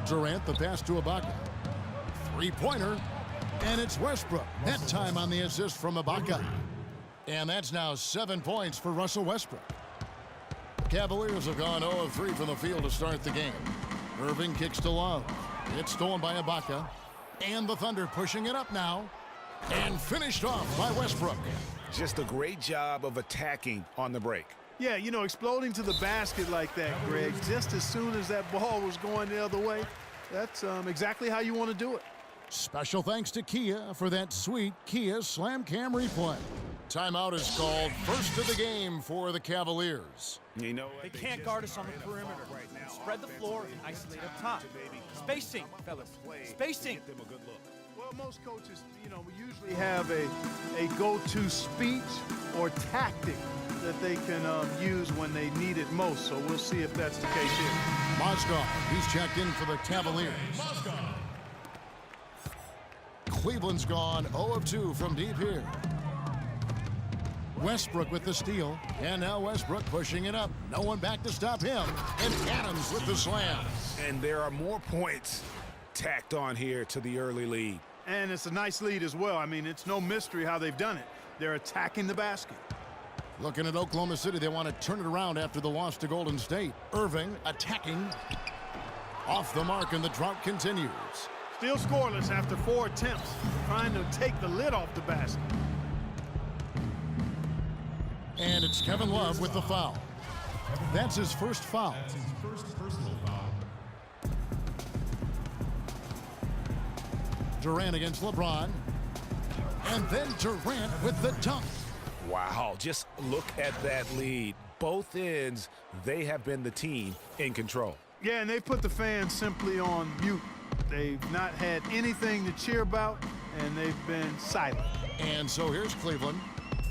Durant, the pass to Ibaka. Three-pointer, and it's Westbrook. That time on the assist from Ibaka. And that's now 7 points for Russell Westbrook. Cavaliers have gone 0 of 3 from the field to start the game. Irving kicks to Love. It's stolen by Ibaka. And the Thunder pushing it up now. And finished off by Westbrook. Just a great job of attacking on the break. Yeah, you know, exploding to the basket like that, Greg, just as soon as that ball was going the other way, that's exactly how you want to do it. Special thanks to Kia for that sweet Kia Slam Cam replay. Timeout is called. First of the game for the Cavaliers. You know They can't guard us on the perimeter. Spread the floor and isolate up top. Spacing, fellas. Spacing. Well, most coaches, you know, we usually have a go-to speech or tactic that they can use when they need it most. So we'll see if that's the case here. Mozgov, he's checked in for the Cavaliers. Cleveland's gone 0 of 2 from deep here. Westbrook with the steal, and now Westbrook pushing it up. No one back to stop him, and Adams with the slam. And there are more points tacked on here to the early lead. And it's a nice lead as well. I mean, it's no mystery how they've done it. They're attacking the basket. Looking at Oklahoma City, they want to turn it around after the loss to Golden State. Irving attacking. Off the mark, and the drought continues. Still scoreless after 4 attempts, trying to take the lid off the basket. And it's Kevin Love with the foul. That's his first foul. That's his first personal foul. Durant against LeBron. And then Durant with the dunk. Wow, just look at that lead. Both ends, they have been the team in control. Yeah, and they've put the fans simply on mute. They've not had anything to cheer about, and they've been silent. And so here's Cleveland,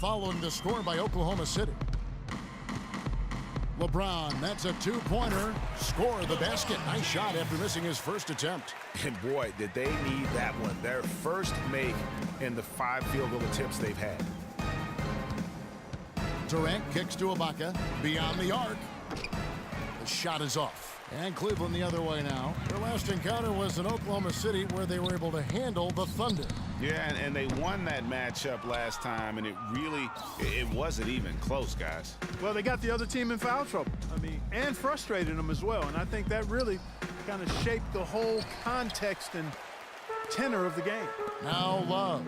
following the score by Oklahoma City. LeBron, that's a two-pointer. Score the basket. Nice shot after missing his first attempt. And boy, did they need that one. Their first make in the 5 field goal attempts they've had. Durant kicks to Ibaka, beyond the arc. The shot is off. And Cleveland the other way now. Their last encounter was in Oklahoma City, where they were able to handle the Thunder. Yeah, and they won that matchup last time, and it wasn't even close, guys. Well, they got the other team in foul trouble. I mean, and frustrated them as well. And I think that really kind of shaped the whole context and tenor of the game. Now Love,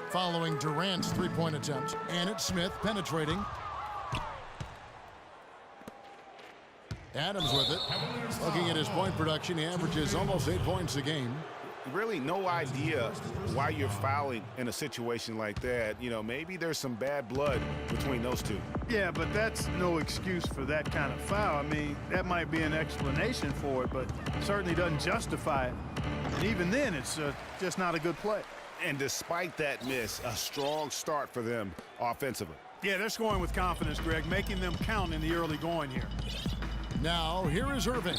following Durant's three-point attempt. And it's Smith penetrating. Adams with it. Looking at his point production, he averages almost 8 points a game. Really no idea why you're fouling in a situation like that. You know, maybe there's some bad blood between those two. Yeah, but that's no excuse for that kind of foul. I mean, that might be an explanation for it, but certainly doesn't justify it. And even then, it's just not a good play. And despite that miss, a strong start for them offensively. Yeah, they're scoring with confidence, Greg, making them count in the early going here. Now, here is Irving.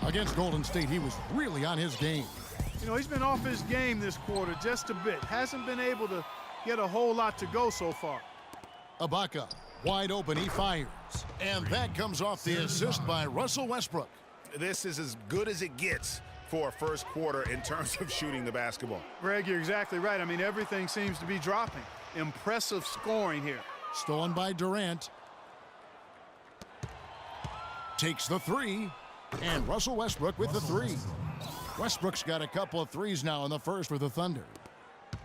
Against Golden State, he was really on his game. You know, he's been off his game this quarter just a bit. Hasn't been able to get a whole lot to go so far. Ibaka, wide open, he fires. And that comes off the assist by Russell Westbrook. This is as good as it gets for a first quarter in terms of shooting the basketball. Greg, you're exactly right. I mean, everything seems to be dropping. Impressive scoring here. Stolen by Durant. Takes the three. And Russell Westbrook with the three. Westbrook's got a couple of threes now in the first for the Thunder.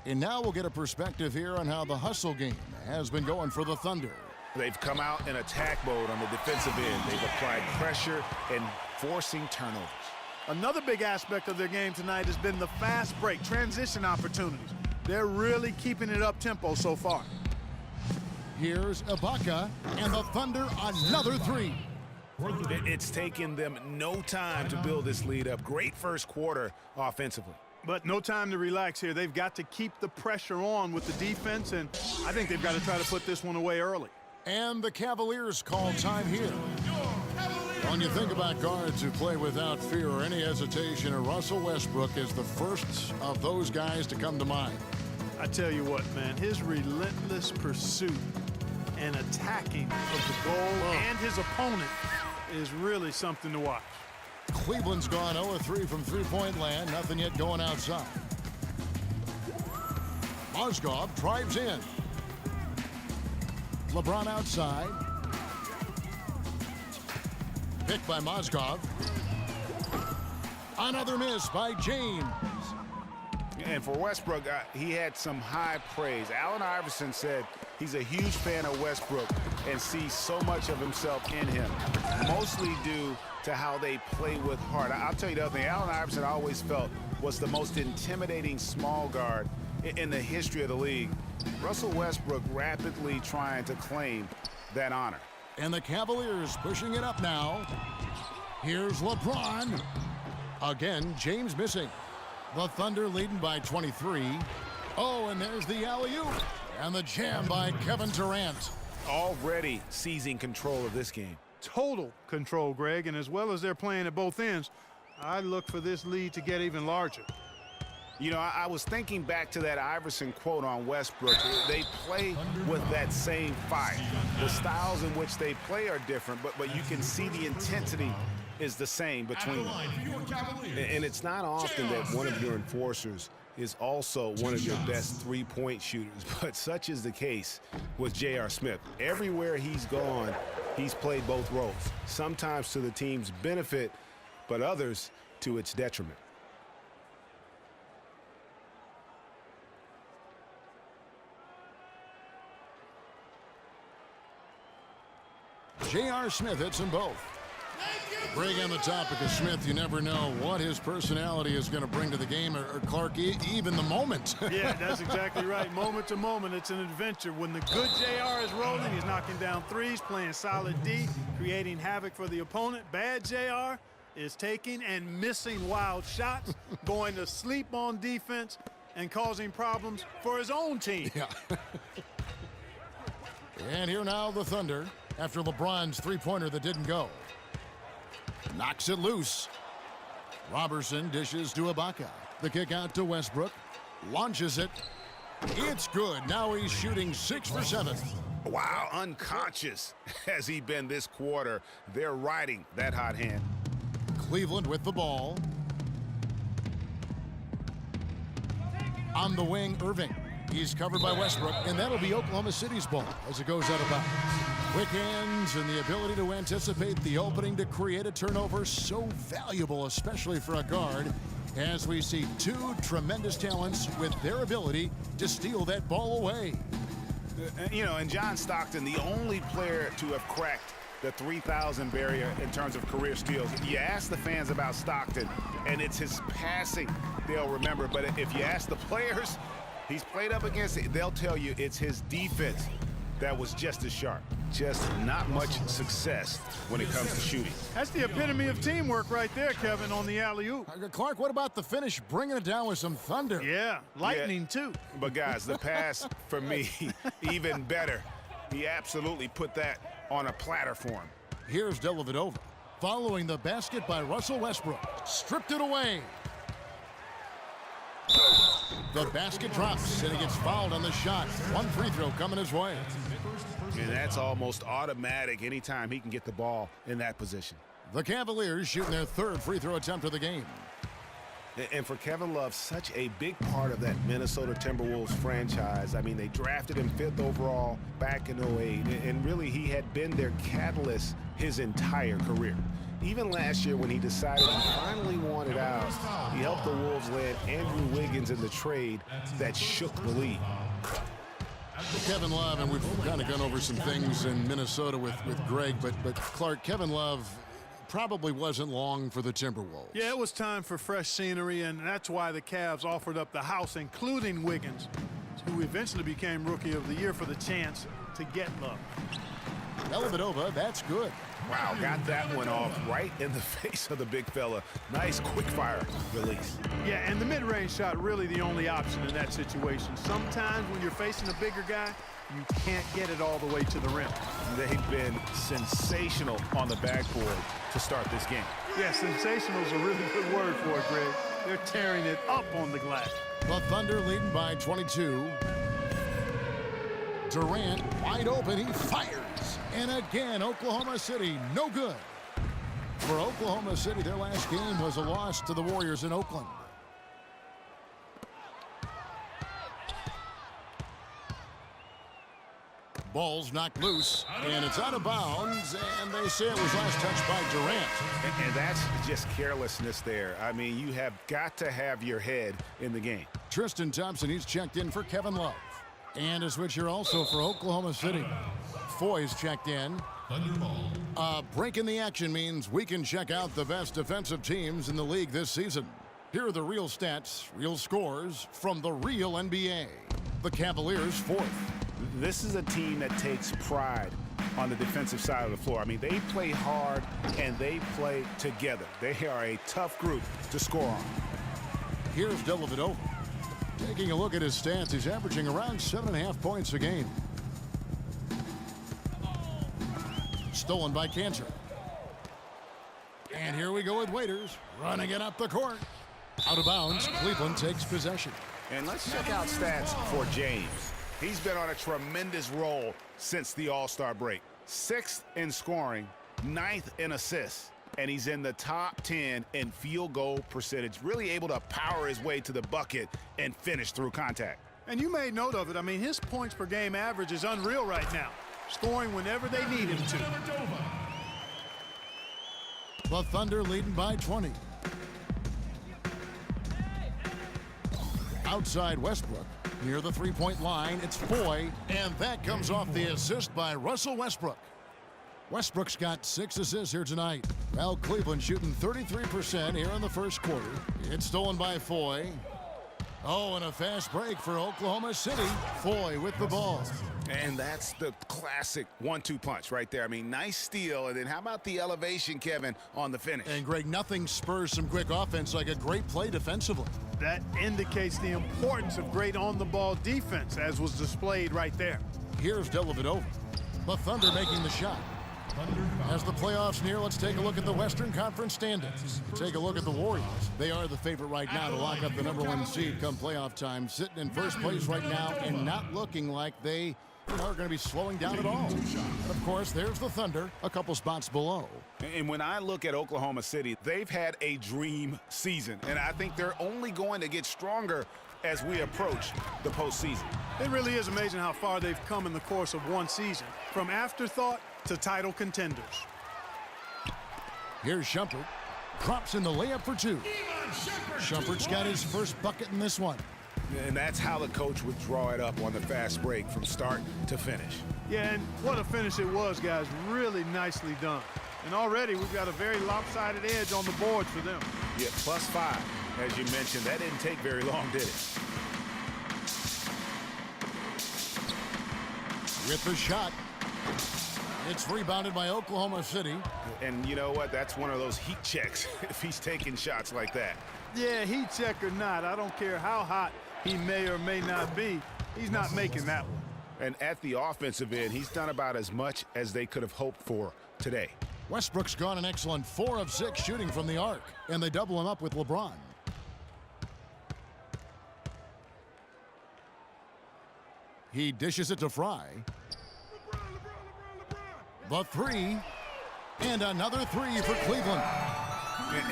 And now we'll get a perspective here on how the hustle game has been going for the Thunder. They've come out in attack mode on the defensive end. They've applied pressure and forcing turnovers. Another big aspect of their game tonight has been the fast break, transition opportunities. They're really keeping it up tempo so far. Here's Ibaka, and the Thunder another three. It's taken them no time to build this lead up. Great first quarter offensively. But no time to relax here. They've got to keep the pressure on with the defense, and I think they've got to try to put this one away early. And the Cavaliers call time here. When you think about guards who play without fear or any hesitation, Russell Westbrook is the first of those guys to come to mind. I tell you what, man, his relentless pursuit and attacking of the goal and his opponent is really something to watch. Cleveland's gone 0-3 from three-point land. Nothing yet going outside. Mozgov drives in. LeBron outside. Picked by Mozgov. Another miss by James. And for Westbrook, he had some high praise. Allen Iverson said he's a huge fan of Westbrook and sees so much of himself in him, mostly due to how they play with heart. I'll tell you the other thing, Allen Iverson I always felt was the most intimidating small guard in the history of the league. Russell Westbrook rapidly trying to claim that honor. And the Cavaliers pushing it up now. Here's LeBron. Again, James missing. The Thunder leading by 23. Oh, and there's the alley-oop. And the jam by Kevin Durant. Already seizing control of this game. Total control, Greg, and as well as they're playing at both ends, I look for this lead to get even larger. You know, I was thinking back to that Iverson quote on Westbrook. They play with that same fire. The styles in which they play are different, but you can see the intensity is the same between them. And it's not often that one of your enforcers is also one of your best three-point shooters, but such is the case with J.R. Smith. Everywhere he's gone, he's played both roles, sometimes to the team's benefit, but others to its detriment. J.R. Smith hits them both. Bring on the topic of Smith, you never know what his personality is going to bring to the game, or Clark, even the moment. Yeah, that's exactly right. Moment to moment, it's an adventure. When the good JR is rolling, he's knocking down threes, playing solid D, creating havoc for the opponent. Bad JR is taking and missing wild shots, going to sleep on defense, and causing problems for his own team. Yeah. And here now the Thunder, after LeBron's three-pointer that didn't go. Knocks it loose. Robertson dishes to Ibaka. The kick out to Westbrook. Launches it. It's good. Now he's shooting 6 for 7. Wow, unconscious has he been this quarter. They're riding that hot hand. Cleveland with the ball. On the wing, Irving. He's covered by Westbrook, and that'll be Oklahoma City's ball as it goes out of bounds. Quick hands and the ability to anticipate the opening to create a turnover, so valuable, especially for a guard, as we see two tremendous talents with their ability to steal that ball away. You know, and John Stockton, the only player to have cracked the 3,000 barrier in terms of career steals. You ask the fans about Stockton, and it's his passing they'll remember. But if you ask the players he's played up against, they'll tell you it's his defense that was just as sharp. Just not much success when it comes to shooting. That's the epitome of teamwork right there, Kevin, on the alley-oop. Clark, what about the finish, bringing it down with some thunder? Yeah, lightning too. But guys, the pass for me, even better. He absolutely put that on a platter for him. Here's Dellavedova, following the basket by Russell Westbrook. Stripped it away. The basket drops, and he gets fouled on the shot. One free throw coming his way. And that's almost automatic anytime he can get the ball in that position. The Cavaliers shooting their third free throw attempt of the game. And for Kevin Love, such a big part of that Minnesota Timberwolves franchise. I mean, they drafted him 5th overall back in 08, and really he had been their catalyst his entire career. Even last year when he decided he finally wanted out, he helped the Wolves land Andrew Wiggins in the trade that shook the league. Kevin Love, and we've kind of gone over some things in Minnesota with Greg, but Clark, Kevin Love probably wasn't long for the Timberwolves. Yeah, it was time for fresh scenery, and that's why the Cavs offered up the house, including Wiggins, who eventually became Rookie of the Year, for the chance to get Love. Dellavedova, that's good. Wow, got that one off right in the face of the big fella. Nice quick fire release. Yeah, and the mid-range shot really the only option in that situation. Sometimes when you're facing a bigger guy, you can't get it all the way to the rim. They've been sensational on the backboard to start this game. Yeah, sensational is a really good word for it, Greg. They're tearing it up on the glass. The Thunder leading by 22. Durant wide open, he fires. And again, Oklahoma City, no good. For Oklahoma City, their last game was a loss to the Warriors in Oakland. Ball's knocked loose, and it's out of bounds, and they say it was last touched by Durant. And that's just carelessness there. I mean, you have got to have your head in the game. Tristan Thompson, he's checked in for Kevin Love. And a switch here also for Oklahoma City. Foy's checked in. A break in the action means we can check out the best defensive teams in the league this season. Here are the real stats, real scores from the real NBA. The Cavaliers, 4th. This is a team that takes pride on the defensive side of the floor. I mean, they play hard and they play together. They are a tough group to score on. Here's Dellavedova. Taking a look at his stats, he's averaging around 7.5 points a game. Stolen by Cantor. And here we go with Waiters, running it up the court. Out of bounds, Cleveland takes possession. And let's check out stats for James. He's been on a tremendous roll since the All-Star break. 6th in scoring, 9th in assists, and he's in the top 10 in field goal percentage, really able to power his way to the bucket and finish through contact. And you made note of it. I mean, his points per game average is unreal right now, scoring whenever they need him to. The Thunder leading by 20. Outside Westbrook. Near the three-point line, it's Foy, and that comes off the assist by Russell Westbrook. Westbrook's got 6 assists here tonight. Well, Cleveland shooting 33% here in the first quarter. It's stolen by Foy. Oh, and a fast break for Oklahoma City. Foy with the ball. And that's the classic 1-2 punch right there. I mean, nice steal, and then how about the elevation, Kevin, on the finish? And Greg, nothing spurs some quick offense like a great play defensively. That indicates the importance of great on-the-ball defense, as was displayed right there. Here's Dellavedova. The Thunder making the shot. As the playoffs near, let's take a look at the Western Conference standings. Take a look at the Warriors. They are the favorite right now to lock up the #1 seed come playoff time, sitting in first place right now and not looking like they are going to be slowing down at all. And of course, there's the Thunder, a couple spots below. And when I look at Oklahoma City, they've had a dream season, and I think they're only going to get stronger as we approach the postseason. It really is amazing how far they've come in the course of one season, from afterthought to title contenders. Here's Shumpert. Drops in the layup for 2. Shumpert's got his first bucket in this one. And that's how the coach would draw it up on the fast break from start to finish. Yeah, and what a finish it was, guys. Really nicely done. And already we've got a very lopsided edge on the board for them. Yeah, +5, as you mentioned. That didn't take very long, did it? With the shot. It's rebounded by Oklahoma City. And you know what? That's one of those heat checks if he's taking shots like that. Yeah, heat check or not, I don't care how hot he may or may not be, he's not making that one. And at the offensive end, he's done about as much as they could have hoped for today. Westbrook's gone an excellent 4 of 6 shooting from the arc, and they double him up with LeBron. He dishes it to Fry. The 3, and another 3 for Cleveland.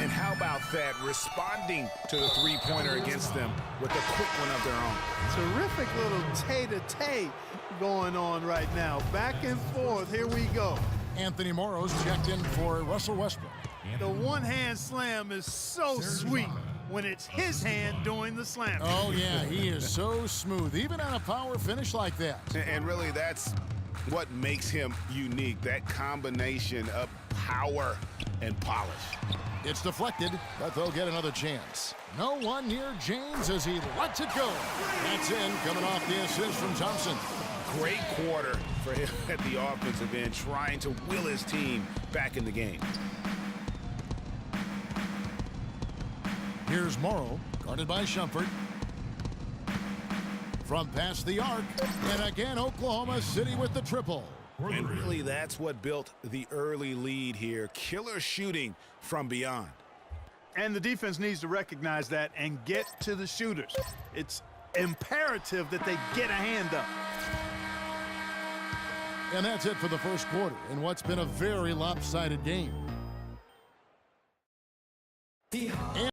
And how about that, responding to the three-pointer against them with a quick one of their own. Terrific little tay-to-tay going on right now. Back and forth, here we go. Anthony Morrow's checked in for Russell Westbrook. The one-hand slam is so sweet when it's his hand doing the slam. Oh, yeah, he is so smooth, even on a power finish like that. And really, that's what makes him unique, that combination of power and polish. It's deflected, but they'll get another chance. No one near James as he lets it go. That's in, coming off the assist from Thompson. Great quarter for him at the offensive end, trying to will his team back in the game. Here's Morrow, guarded by Shumpert. From past the arc, and again Oklahoma City with the triple. And really, that's what built the early lead here. Killer shooting from beyond. And the defense needs to recognize that and get to the shooters. It's imperative that they get a hand up. And that's it for the first quarter in what's been a very lopsided game. And